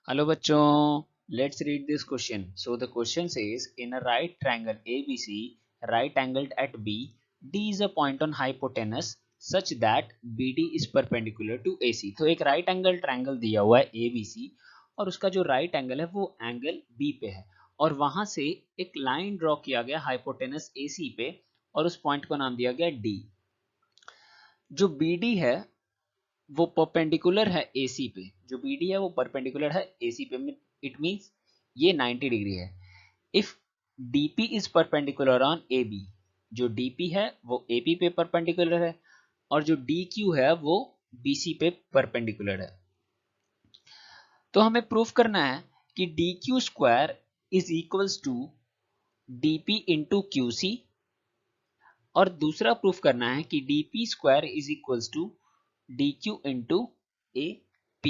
Hello बच्चों, let's read this question. So the question says, in a right triangle ABC, right angled at B, D is a point on hypotenuse such that BD is perpendicular to AC. तो एक right angle triangle दिया हुआ है ABC और उसका जो right angle है वो angle B पे है और वहां से एक line draw किया गया hypotenuse AC पे और उस point को नाम दिया गया D. जो BD है वो परपेंडिकुलर है AC पे, जो BD है वो परपेंडिकुलर है AC पे, इट मींस ये 90 डिग्री है. If DP is perpendicular on AB, जो DP है वो AP पे परपेंडिकुलर है और जो DQ है वो BC पे परपेंडिकुलर है. तो हमें प्रूफ करना है कि DQ square is equals to DP into QC और दूसरा प्रूफ करना है कि DP square is equals to DQ into AP.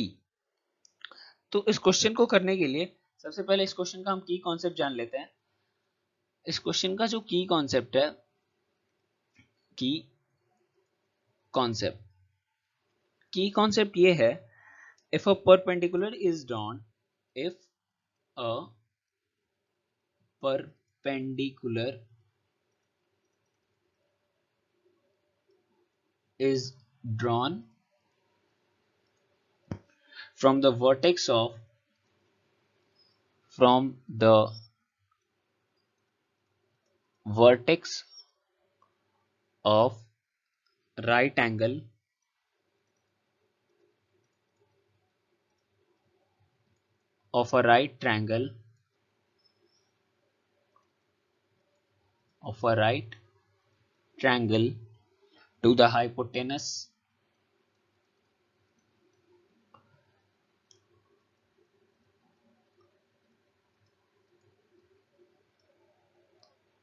तो इस क्वेश्चन को करने के लिए सबसे पहले इस क्वेश्चन का हम की कॉन्सेप्ट जान लेते हैं. इस क्वेश्चन का जो की कॉन्सेप्ट है, की कॉन्सेप्ट ये है, if a perpendicular is drawn, if a perpendicular is drawn from the vertex of right angle of a right triangle to the hypotenuse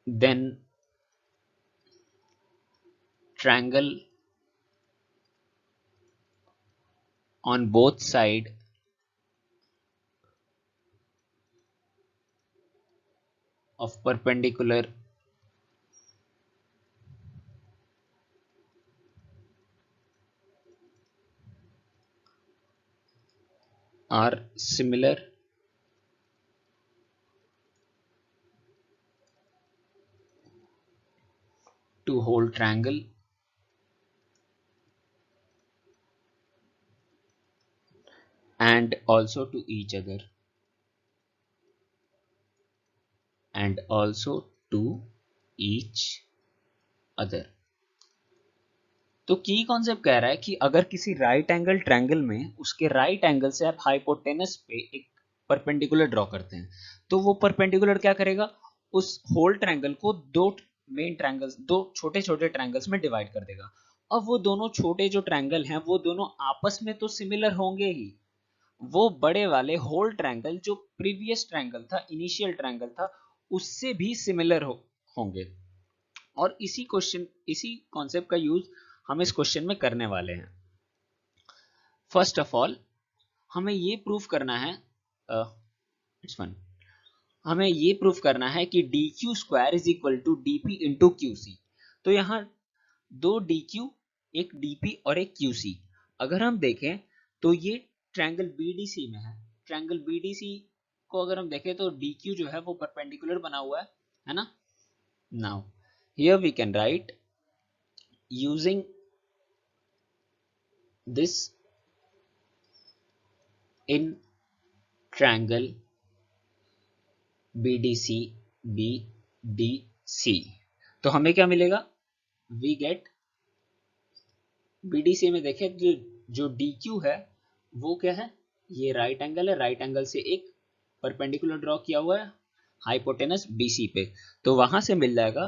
then triangle on both sides of perpendicular are similar to whole triangle and also to each other तो की concept कह रहा है कि अगर किसी right angle triangle में उसके राइट एंगल से आप हाइपोटेनस पे एक परपेंडिकुलर ड्रॉ करते हैं तो वो परपेंडिकुलर क्या करेगा, उस होल ट्रायंगल को दो मेन ट्रायंगल्स, दो छोटे छोटे ट्रायंगल्स में डिवाइड कर देगा. अब वो दोनों छोटे जो ट्रायंगल हैं वो दोनों आपस में तो सिमिलर होंगे ही, वो बड़े वाले होल ट्रायंगल जो प्रीवियस ट्रायंगल था, इनिशियल ट्रायंगल था, उससे भी सिमिलर होंगे. और इसी कॉन्सेप्ट का यूज हम इस क्वेश्चन में करने वाले हैं. फर्स्ट ऑफ ऑल हमें ये प्रूफ करना है, इट्स फन हमें ये प्रूफ करना है कि D Q square is equal to D P into Q C. तो यहाँ दो डी क्यू, एक डी पी और एक क्यू सी. अगर हम देखें तो ये ट्रायंगल बीडीसी में है. ट्रायंगल बीडीसी को अगर हम देखें तो डी क्यू जो है वो परपेंडिकुलर बना हुआ है ना. Now here we can write using this in triangle BDC BDC. तो हमें क्या मिलेगा, we get BDC में देखें जो DQ है वो क्या है, ये राइट एंगल है, राइट एंगल से एक परपेंडिकुलर ड्रॉ किया हुआ है हाइपोटेनस BC पे. तो वहां से मिल जाएगा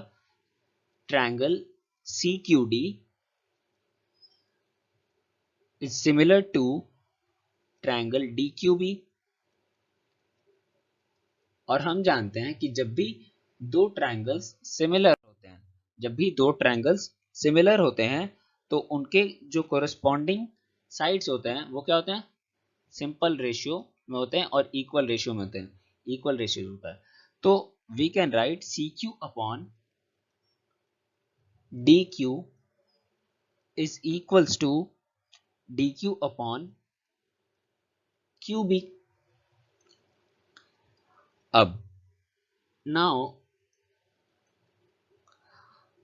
triangle CQD is similar to triangle DQB. और हम जानते हैं कि जब भी दो ट्रायंगल्स सिमिलर होते हैं तो उनके जो कोरस्पॉन्डिंग साइड्स होते हैं वो क्या होते हैं, सिंपल रेशियो में होते हैं और इक्वल रेशियो में होते हैं, इक्वल रेशियो होता है. तो we can write C Q upon D Q is equals to D Q upon Q B. अब नाउ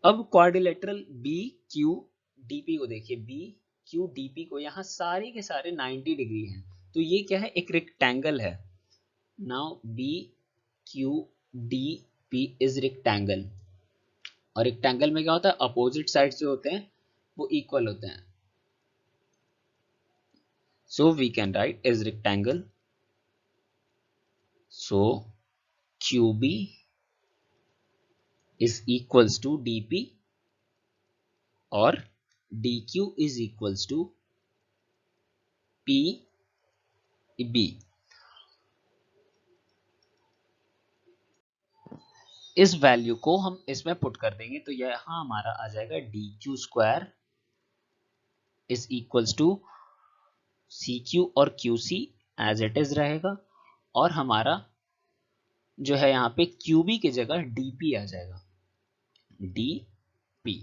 अब क्वाड्रिलेटरल बी क्यू डीपी को देखिए, बी क्यू डीपी को यहाँ सारे के सारे 90 डिग्री हैं, तो ये क्या है, एक रेक्टेंगल है। Now B Q D P is rectangle, और रेक्टेंगल में क्या होता है, अपोजिट साइड्स जो होते हैं वो इक्वल होते हैं। So we can write is rectangle, so Q B is equals to dp और dq is equals to pb। इस वैल्यू को हम इसमें पुट कर देंगे, तो यहाँ हमारा आ जाएगा dq square is equals to cq और qc एज इट इज रहेगा, और हमारा जो है यहाँ पे qb की जगह dp आ जाएगा, dp।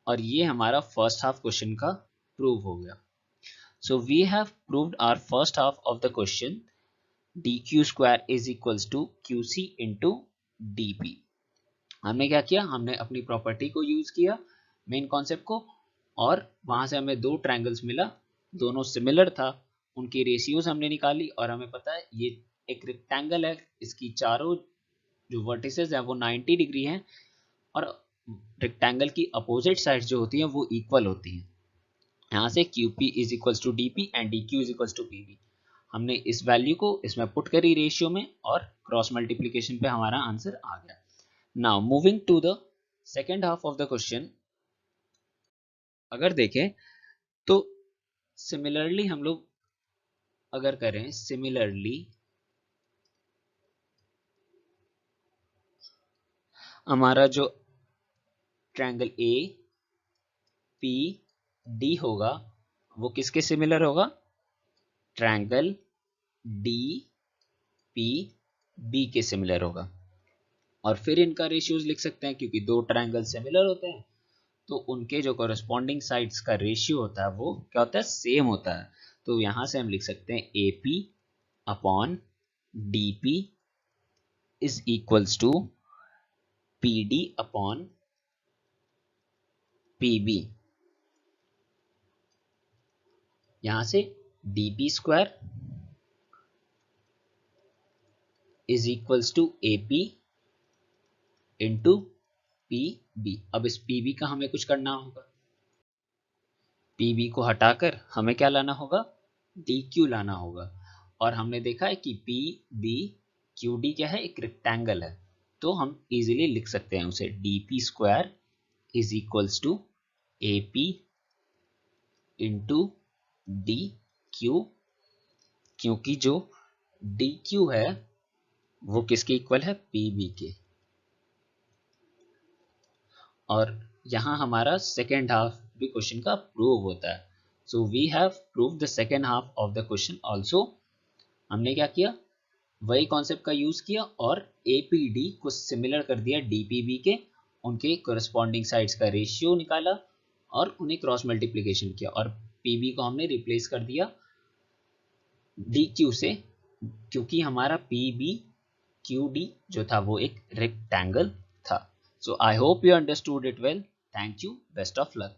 और ये हमारा फर्स्ट हाफ क्वेश्चन का प्रूव हो गया। So we have proved our first half of the question, dq square is equals to qc into dp। हमने क्या किया, हमने अपनी प्रॉपर्टी को यूज किया, मेन कॉन्सेप्ट को, और वहां से हमें दो ट्रायंगल्स मिला, दोनों सिमिलर था, उनकी रेशियोज हमने निकाली, और हमें पता है ये एक रेक्टेंगल है, इसकी चारों जो वर्टिसेस है वो 90 डिग्री हैं, और रेक्टेंगल की अपोजिट साइड्स जो होती हैं वो इक्वल होती हैं। यहाँ से QP is equals to DP and DQ is equals to PB। हमने इस वैल्यू को इसमें पुट करी रेशियो में, और क्रॉस मल्टीप्लिकेशन पे हमारा आंसर आ गया। Now moving to the second half of the question, अगर देखें तो सिमिलरली हम लोग अगर करें, सिमिलरली हमारा जो ट्रायंगल APD होगा वो किसके सिमिलर होगा, ट्रायंगल DPB के सिमिलर होगा। और फिर इनका रेशियोज लिख सकते हैं, क्योंकि दो ट्रायंगल सिमिलर होते हैं तो उनके जो कॉरेस्पॉन्डिंग साइड्स का रेशियो होता है वो क्या होता है, सेम होता है। तो यहां से हम लिख सकते हैं AP upon DP is equals to PD upon PB। यहां से DP square is equals to AP into PB। अब इस PB का हमें कुछ करना होगा, PB को हटाकर हमें क्या लाना होगा, DQ लाना होगा। और हमने देखा है कि PB QD क्या है, एक रेक्टेंगल है, तो हम इजीली लिख सकते हैं उसे DP square is equals to AP into DQ, क्योंकि जो DQ है वो किसके इक्वल है, PB के। और यहाँ हमारा सेकेंड हाफ भी क्वेश्चन का प्रूव होता है। So we have prove the second half of the question also. हमने क्या किया, वही कॉन्सेप्ट का यूज किया और APD को सिमिलर कर दिया DPB के, उनके कोरस्पॉन्डिंग साइड्स का रेशियो निकाला और उन्हें क्रॉस मल्टीप्लिकेशन किया, और PB को हमने रिप्लेस कर दिया DQ से, क्योंकि हमारा PB QD जो था वो एक रेक्टेंगल था। So I hope you understood it well. Thank you. Best of luck.